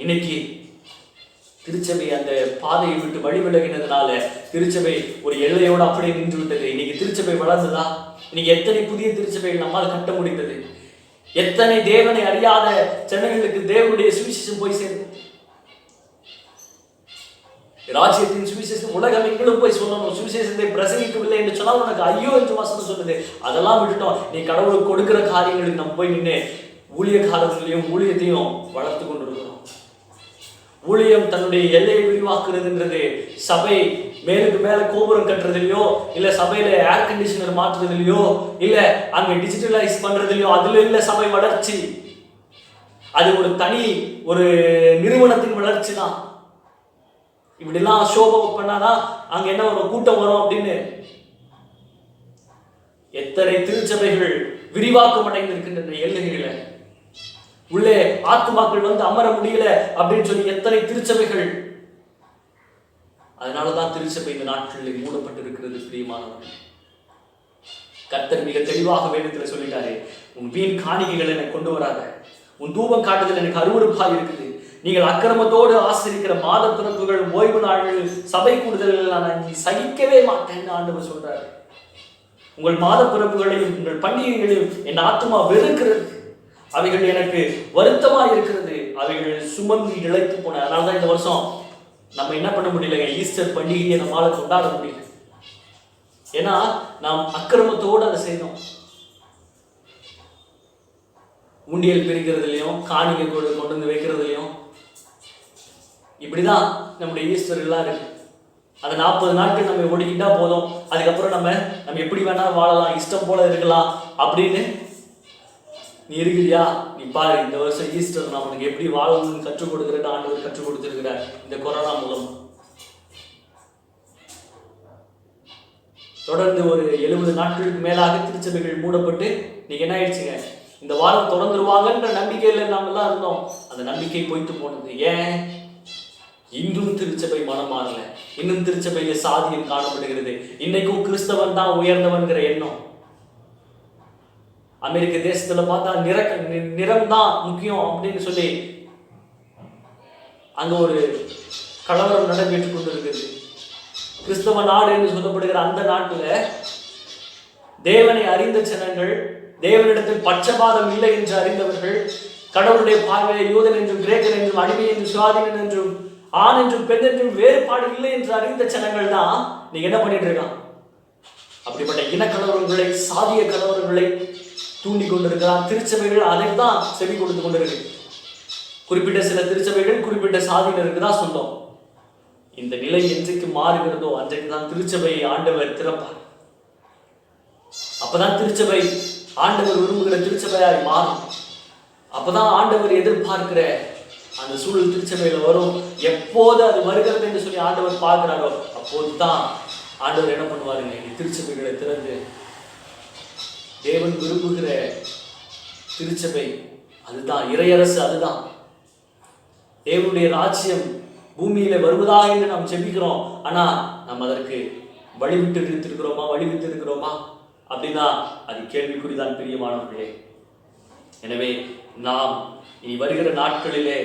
இன்னைக்கு திருச்சபை அந்த பாதையை விட்டு வழி விலகினதுனால திருச்சபை ஒரு எல்லையோடு அப்படியே நின்று விட்டது. இன்னைக்கு திருச்சபை வளர்ந்ததா? இன்னைக்கு எத்தனை புதிய திருச்சபைகள் நம்மால் கட்ட முடிந்தது? எத்தனை தேவனை அறியாத ஜனங்களுக்கு தேவனுடைய சுவிசேஷம் போய் சேர்ந்து ராஜ்யத்தின் சுவிசேஷம் உலகம் எங்களும் போய் சொல்லணும். சுவிசேஷத்தை பிரசங்கிக்கவில்லை என்று சொன்னால் உனக்கு ஐயோ என்று வசனம் சொல்லுது. அதெல்லாம் விட்டுட்டோம். நீ கடவுளுக்கு கொடுக்கிற காரியங்களுக்கு நம்ம போய் நின்று ஊழியக்காரர்களையும் ஊழியத்தையும் வளர்த்து கொண்டிருக்கிறோம். ஊழியம் தன்னுடைய எல்லையை விரிவாக்குறதுன்றது சபை மேலுக்கு மேல கோபுரம் கட்டுறதுலையோ, இல்ல சபையில ஏர் கண்டிஷனர் மாற்றுறதுலையோ, இல்ல அங்க டிஜிட்டலைஸ் பண்றதுலையோ அதுல இல்ல சபை வளர்ச்சி. அது ஒரு தனி ஒரு நிறுவனத்தின் வளர்ச்சி தான். இப்படிலாம் ஷோபா பண்ணாதான் அங்க என்ன ஒரு கூட்டம் வரும் அப்படின்னு. எத்தனை திருச்சபைகள் விரிவாக்கம் அடைந்திருக்கின்ற எல்லைகளை உள்ளே ஆத்துமாக்கள் வந்து அமர முடியல அப்படின்னு சொல்லி எத்தனை திருச்சபைகள். அதனாலதான் திருச்சபை இந்த நாட்களில் மூடப்பட்டிருக்கிறது. பிரியமானவர்கள், கர்த்தர் மிக தெளிவாக வேதத்தில் சொல்லிட்டாரு, உன் வீண் காணிக்கைகளை எனக்கு கொண்டு வராத, உன் தூபம் காட்டுதல் எனக்கு அருவருப்பாக இருக்குது, நீங்கள் அக்கிரமத்தோடு ஆசிரிக்கிற மாத பிறப்புகள், ஓய்வு நாள்கள், சபை கூடுதல்கள் நான் சகிக்கவே மாட்டேன்னு ஆண்டவர் சொல்றாரு. உங்கள் மாத பிறப்புகளையும் உங்கள் பண்டிகைகளையும் என் ஆத்மா வெறுக்கிறது, அவைகள் எனக்கு வருத்தமா இருக்கிறது, அவைகள் சுமந்து இழைத்து போன. அதனாலதான் இந்த வருஷம் நம்ம என்ன பண்ண முடியல, ஈஸ்டர் பண்டிகையை நம்மளால கொண்டாட முடியல. ஏன்னா நாம் அக்கிரமத்தோடு அதை செய்தோம். உண்டியல் பிரிக்கிறதுலையும் காணிக்கை கொண்டு வந்து வைக்கிறதுலையும் இப்படிதான் நம்முடைய ஈஸ்டர் எல்லாம் இருக்கு. அந்த 40 நாட்கள் நம்ம ஒடுக்கிட்டா போதும், அதுக்கப்புறம் நம்ம எப்படி வேணா வாழலாம், இஷ்டம் போல இருக்கலாம் அப்படின்னு நீ இருக்கிறியா? நீ பாரு, இந்த வருஷம் ஈஸ்டர் நான் உனக்கு எப்படி வாழணும்னு கற்றுக் கொடுக்கிறது ஆண்டவர் கற்றுக் கொடுத்திருக்கிறார் இந்த கொரோனா மூலம். தொடர்ந்து ஒரு 70 நாட்களுக்கு மேலாக திருச்சபைகள் மூடப்பட்டு நீங்க என்ன ஆயிடுச்சுங்க, இந்த வாரம் தொடர்ந்துருவாங்கன்ற நம்பிக்கையில நாம எல்லாம் இருந்தோம். அந்த நம்பிக்கை போய்த்து போனது. ஏன்? இன்றும் திருச்சபை மனம் மாறல. இன்னும் திருச்சபையில சாதியம் காணப்படுகிறது. இன்னைக்கும் கிறிஸ்தவன் தான் உயர்ந்தவன்கிற எண்ணம். அமெரிக்க தேசத்துல பார்த்தா நிறம் தான் முக்கியம் அப்படின்னு சொல்லி அங்க ஒரு கலவரம் நடைபெற்றுக் கொண்டிருக்கிறது. கிறிஸ்தவ நாடு என்று சொல்லப்படுகிற அந்த நாட்டுல தேவனை அறிந்த ஜனங்கள், தேவனிடத்தில் பட்சபாதம் இல்லை என்று அறிந்தவர்கள், கடவுளுடைய பார்வையை யூதன் என்றும் கிரேக்கன் என்றும் அடிமை என்றும் சுவாதீனன் என்றும் ஆண் என்றும் பெண் என்றும் வேறுபாடு இல்லை என்று அறிந்த ஜனங்கள் தான் நீங்க என்ன பண்ணிட்டு இருக்கான்? அப்படிப்பட்ட இன கலவரங்களை, சாதிய கலவரங்களை தூண்டி கொண்டிருக்கிறார். திருச்சபைகள் அதைத்தான் செவி கொடுத்து கொண்டிருக்கு. குறிப்பிட்ட சில திருச்சபைகள் குறிப்பிட்ட சாதியினருக்கு தான் சொந்தம். இந்த நிலை என்றைக்கு மாறுகிறதோ அன்றைக்கு தான் திருச்சபையை ஆண்டவர் திறப்பார். அப்பதான் திருச்சபை ஆண்டவர் விரும்புகிற திருச்சபையாய் மாறும். அப்பதான் ஆண்டவர் எதிர்பார்க்கிற அந்த சூழல் திருச்சபையில வரும். எப்போது அது வருகிறது என்று சொல்லி ஆண்டவர் பார்க்கிறாரோ அப்போதுதான் ஆண்டவர் என்ன பண்ணுவாருங்க, திருச்சபைகளை திறந்து தேவன் விரும்புகிற திருச்சபை அதுதான், இறையரசு அதுதான். தேவனுடைய ராஜ்யம் பூமியில வருவதா என்று நாம் செபிக்கிறோம். ஆனா நாம் அதற்கு வழிவிட்டு இருக்கிறோமா அப்படின்னா அது கேள்விக்குறிதான் பிரியமானவர்களே. எனவே நாம் இனி வருகிற நாட்களிலே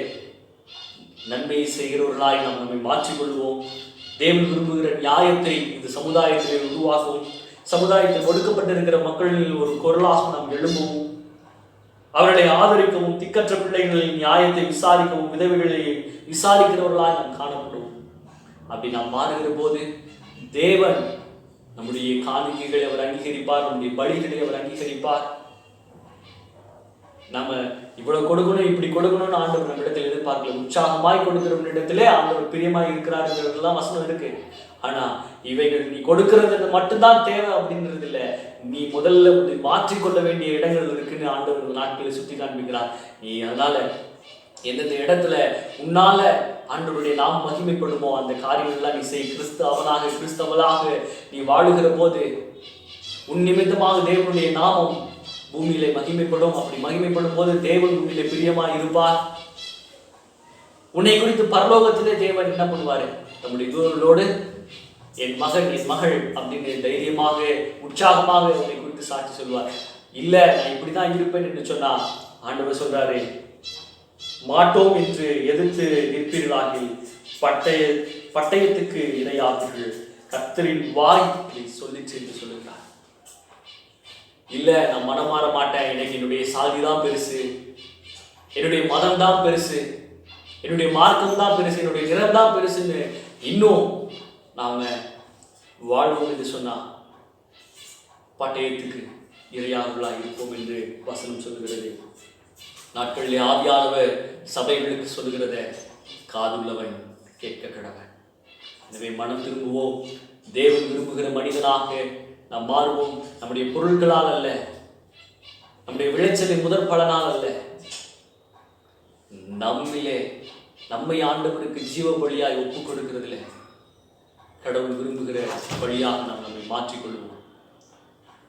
நன்மையை செய்கிறவர்களாய் நாம் நம்மை மாற்றிக்கொள்வோம். தேவன் விரும்புகிற நியாயத்தை இந்த சமுதாயத்திலே உருவாகவும், சமுதாயத்தில் ஒடுக்கப்பட்டிருக்கிற மக்களில் ஒரு குரலாக நாம் எழும்பவும், அவர்களை ஆதரிக்கவும், திக்கற்ற பிள்ளைகளின் நியாயத்தை விசாரிக்கவும், விதவைகளை விசாரிக்கிறவர்களாய் நாம் காணப்படுவோம். அப்படி நாம் மாறுகிற போது தேவன் நம்முடைய காணிக்கைகளை அவர் அங்கீகரிப்பார், நம்முடைய பலிகளை அவர் அங்கீகரிப்பார். நாம இவ்வளவு கொடுக்கணும், இப்படி கொடுக்கணும்னு ஆண்டவர் நம்ம இடத்துல எதிர்பார்க்கல. உற்சாகமாய் கொடுக்கிறவனிடத்திலே ஆண்டவர் பிரியமாய் இருக்கிறாருங்கிறதுலாம் வசனம் இருக்கு. ஆனா இவைகள் நீ கொடுக்கிறது மட்டும்தான் தேவை அப்படின்றது இல்லை. நீ முதல்ல மாற்றிக்கொள்ள வேண்டிய இடங்கள் இருக்குன்னு ஆண்டவர் நாட்களில் சுட்டி காண்பிக்கிறார். நீ அதனால எந்தெந்த இடத்துல உன்னால ஆண்டவருடைய நாம் மகிமைப்படுமோ அந்த காரியங்கள்லாம் நீ செய். கிறிஸ்தவனாக கிறிஸ்தவளாக நீ வாழுகிற போது உன் நிமித்தமாக தேவனுடைய நாமம் பூமியிலே மகிமைப்படும். அப்படி மகிமைப்படும் போது தேவன் பூமியிலே பிரியமா இருப்பார். உன்னை குறித்து பரலோகத்திலே தேவன் என்ன பண்ணுவாரு, நம்முடைய தூதர்களோடு என் மகன் என் மகள் அப்படின்னு தைரியமாக உற்சாகமாக உன்னை குறித்து சாட்சி சொல்வார். இல்ல நான் இப்படிதான் இருப்பேன் என்று சொன்னா ஆண்டவர் சொல்றாரு, மாட்டோம் என்று எதிர்த்து நிற்பீர்களாகில் பட்டயத்துக்கு இரையாவீர்கள். கர்த்தரின் வாய் இதை சொல்லிச்சு என்று சொல்லுகிறார். இல்ல, நான் மனம் மாற மாட்டேன், எனக்கு என்னுடைய சாதிதான் பெருசு, என்னுடைய மதம் தான் பெருசு, என்னுடைய மார்க்கம் தான் பெருசு, என்னுடைய நிறம் தான் பெருசுன்னு இன்னும் நாம வாழ்வோம் என்று சொன்னா பட்டயத்துக்கு இரையாளர்களாக இருப்போம் என்று வசனம் சொல்லுகிறது. நாட்களிலே ஆவியானவர் சபைகளுக்கு சொல்லுகிறத காதுள்ளவன் கேட்க கடவன். எனவே மனம் திரும்புவோம். தேவன் விரும்புகிற மனிதனாக நாம் மாறுவோம். நம்முடைய பொருட்களால் அல்ல, நம்முடைய விளைச்சலின் முதற் பலனால் அல்ல, நம்மை ஆண்டவருக்கு ஜீவ பலியாய் ஒப்புக் கொடுக்கிறதுல கடவுள் விரும்புகிற வழியாக நாம் நம்மை மாற்றிக்கொள்வோம்.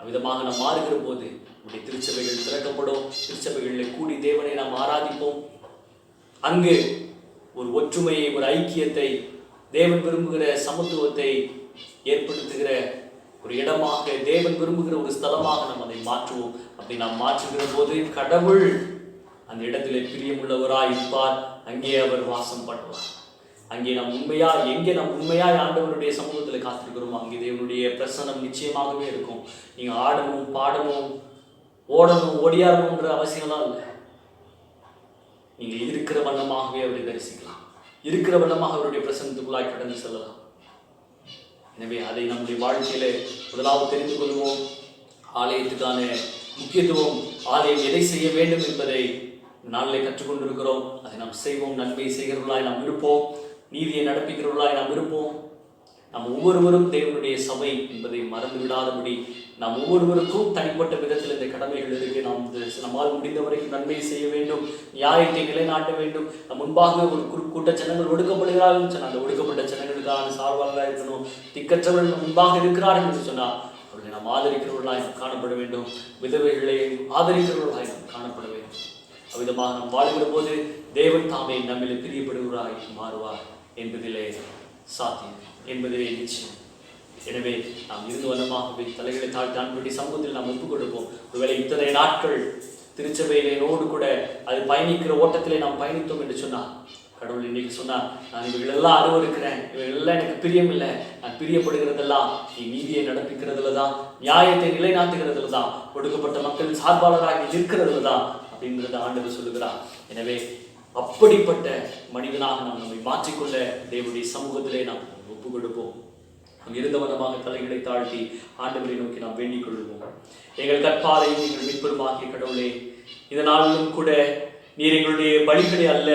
அவ்விதமாக நாம் மாறுகிற போது நம்முடைய திருச்சபைகள் திறக்கப்படும். திருச்சபைகளில் கூடி தேவனை நாம் ஆராதிப்போம். அங்கு ஒரு ஒற்றுமையை, ஒரு ஐக்கியத்தை, தேவன் விரும்புகிற சமத்துவத்தை ஏற்படுத்துகிற ஒரு இடமாக, தேவன் விரும்புகிற ஒரு ஸ்தலமாக நாம் அதை மாற்றுவோம். அப்படி நாம் மாற்றுகிற போது கடவுள் அந்த இடத்திலே பிரியமுள்ளவராய் இருப்பார். அங்கே அவர் வாசம் பண்ணுவார். அங்கே நாம் உண்மையாய் ஆண்டவருடைய சமூகத்தில் காத்திருக்கிறோம், அங்கே தேவனுடைய பிரசன்னம் நிச்சயமாகவே இருக்கும். நீங்க ஆடணும், பாடணும், ஓடணும், ஓடியாடணும்ன்ற அவசியம்லாம் இல்லை. நீங்கள் இருக்கிற வண்ணமாகவே அவரை தரிசிக்கலாம். இருக்கிற வண்ணமாக அவருடைய பிரசன்னத்துக்குள்ளாய் கடந்து செல்லலாம். எனவே அதை நம்முடைய வாழ்க்கையில முதலாவது தெரிந்து கொள்வோம். ஆலயத்துக்கான முக்கியத்துவம், ஆலயம் எதை செய்ய வேண்டும் என்பதை நாளிலே கற்றுக்கொண்டிருக்கிறோம். அதை நாம் செய்வோம். நன்மை செய்கிறவர்களாய் நாம் இருப்போம். நீதியை நடப்பிக்கிறவர்களாய் நாம் இருப்போம். நாம் ஒவ்வொருவரும் தேவனுடைய சபை என்பதை மறந்து விடாதபடி நாம் ஒவ்வொருவருக்கும் தனிப்பட்ட விதத்தில் இந்த கடமைகள் இருக்கு. நம்மால் முடிந்த வரைக்கும் நன்மை செய்ய வேண்டும், நியாயத்தை நிலைநாட்ட வேண்டும். நம் முன்பாக ஒரு கூட்ட ஜனங்கள் ஒடுக்கப்படுகிறார்கள், அந்த ஒடுக்கப்பட்ட ஜனங்களுக்கான சார்பாக இருக்கணும். திக்கற்றவர்கள் முன்பாக இருக்கிறார்கள் என்று சொன்னால் அவர்களை நாம் ஆதரிக்கிறவர்களாய் காணப்பட வேண்டும். விதவைகளை ஆதரிக்கிறவர்களாய் காணப்பட வேண்டும். அவ்விதமாக நாம் வாழ்கிற போது தேவன் தாமே நம்மில் பிரியப்படுவராய் மாறுவார் என்பதிலே சாத்தியம், என்பதிலே நிச்சயம். எனவே நாம் இருந்து வண்ணமாகவே தலைகளை தாழ்த்தி ஆண்டவருடைய சமூகத்தில் நாம் ஒப்புக் கொடுப்போம். ஒருவேளை இத்தனை நாட்கள் திருச்சபையினோடு கூட அது பயணிக்கிற ஓட்டத்திலே நாம் பயணித்தோம் என்று சொன்னார் கடவுள் இன்னைக்கு சொன்னார், நான் இவைகளெல்லாம் அருவருக்கிறேன், இவைகளெல்லாம் எனக்கு பிரியம் இல்லை. நான் பிரியப்படுகிறதெல்லாம் நீ நீதியை நடப்பிக்கிறதுல தான், நியாயத்தை நிலைநாட்டுகிறதுல தான், ஒடுக்கப்பட்ட மக்கள் சார்பாளராக இருக்கிறதுல தான் அப்படின்றத ஆண்டவர் சொல்லுகிறார். எனவே அப்படிப்பட்ட மனிதனாக நாம் நம்மை மாற்றிக்கொள்ள தேவனுடைய சமூகத்திலே நாம் ஒப்புக் கொடுப்போம். நாம் இருந்தவனமாக தலைகளை தாழ்த்தி ஆண்டவரை நோக்கி நாம் வேண்டிக் கொள்வோம். எங்கள் கற்பாரை நீங்கள் மீட்பெருமாகிய கடவுளே, இந்த நாளிலும் கூட நீர் எங்களுடைய பலிகளே அல்ல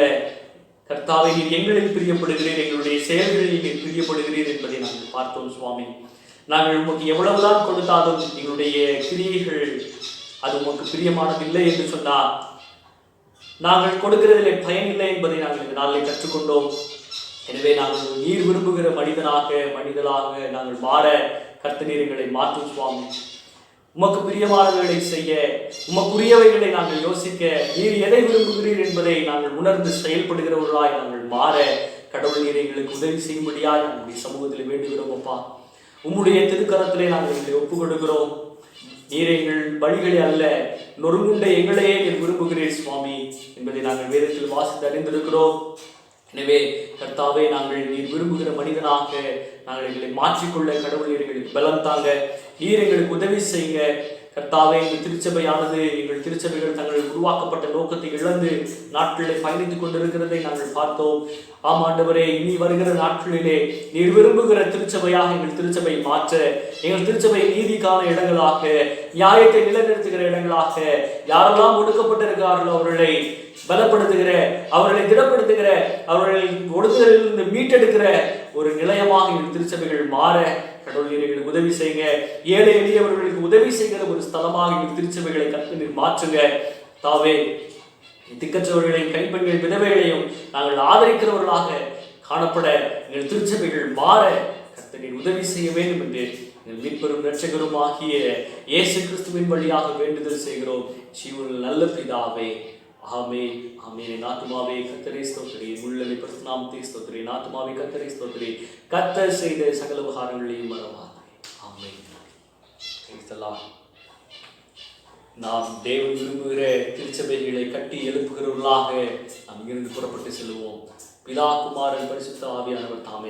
கர்த்தாவை, நீர் எங்களில் பிரியப்படுகிறீர், எங்களுடைய செயல்களில் நீர் பிரியப்படுகிறீர் என்பதை நாங்கள் பார்த்தோம் சுவாமி. நாங்கள் உமக்கு எவ்வளவுதான் கொடுத்தாலும் எங்களுடைய கிரியைகள் அது உமக்கு பிரியமானதில்லை என்று சொன்னார். நாங்கள் கொடுக்கிறதிலே பயனில்லை என்பதை நாங்கள் இந்த நாளில் கற்றுக்கொண்டோம். எனவே நாங்கள் நீர் விரும்புகிற மனிதர்களாக நாங்கள் மாற கர்த்தர் எங்களை மாற்றும் சுவாமி. உமக்கு பிரியமானவைகளை செய்ய, உமக்குரியவைகளை நாங்கள் யோசிக்க, நீர் எதை விரும்புகிறீர் என்பதை நாங்கள் உணர்ந்து செயல்படுகிறவர்களாய் நாங்கள் மாற கடவுள் நீர் எங்களுக்கு உதவி செய்யும்படியாய் நம்முடைய சமூகத்தில் வேண்டுகிறோம். அப்பா, உம்முடைய திருக்கரத்திலே நாங்கள் எங்களை ஒப்புக் கொடுக்கிறோம். நீர் எங்கள் பலிகளே அல்ல, நொறுங்குண்ட எங்களையே நீர் விரும்புகிறீர் சுவாமி என்பதை நாங்கள் வேதத்தில் வாசித்து அறிந்திருக்கிறோம். எனவே கர்த்தாவே, நாங்கள் நீர் விரும்புகிற மனிதனாக நாங்கள் எங்களை மாற்றிக்கொள்ள கடவுள் எங்களுக்கு பலம் தாங்க, நீர் எங்களுக்கு உதவி செய்யுங்க. கர்த்தாவே, எங்கள் திருச்சபையானது, எங்கள் திருச்சபைகள் தங்கள் உருவாக்கப்பட்ட நோக்கத்தை இழந்து நாட்களில் பயணித்துக் கொண்டிருக்கிறதை நாங்கள் பார்த்தோம். ஆமாண்டவரே, இனி வருகிற நாட்களிலே நீர் விரும்புகிற திருச்சபையாக எங்கள் திருச்சபை மாற்ற, எங்கள் திருச்சபை நீதிக்கான இடங்களாக, நியாயத்தை நிலைநிறுத்துகிற இடங்களாக, யாரெல்லாம் ஒடுக்கப்பட்டிருக்கிறார்களோ அவர்களை பலப்படுத்துகிற, அவர்களை திடப்படுத்துகிற, அவர்களை ஒடுக்குதலிலிருந்து மீட்டெடுக்கிற ஒரு நிலையமாக எங்கள் திருச்சபைகள் மாற கடவுள் எங்களுக்கு உதவி செய்யுங்க. ஏழை எளியவர்களுக்கு உதவி செய்கிற ஒரு ஸ்தலமாக எங்கள் திருச்சபைகளை கர்த்தர் மாற்றுங்க. தாவே, திக்கற்றவர்களையும் கைப்பெண்கள் விதவைகளையும் நாங்கள் ஆதரிக்கிறவர்களாக காணப்பட எங்கள் திருச்சபைகள் மாற கர்த்தர் உதவி செய்ய வேண்டும் என்று எங்கள் மீட்பெரும் இரட்சகரும் ஆகிய இயேசு கிறிஸ்துவின் வழியாக வேண்டுதல் செய்கிறோம் ஜீவனில் நல்ல பிதாவே. ஆமே ஆமே. நாத்துமாவே கர்த்தரை ஸ்தோத்திரி, உள்ளலை பரிசுநாமத்தை ஸ்தோத்திரி. நாத்துமாவே கர்த்தரை ஸ்தோத்திரி, கர்த்தர் செய்த சகல உபகாரங்களையும் மறவாதே. ஆமே. நாம் தேவன் விரும்புகிற திருச்சபைகளை கட்டி எழுப்புகிறவர்களாக நாம் இருந்து புறப்பட்டு செல்வோம். பிதா குமாரன் பரிசுத்த ஆவியானவர் தாமே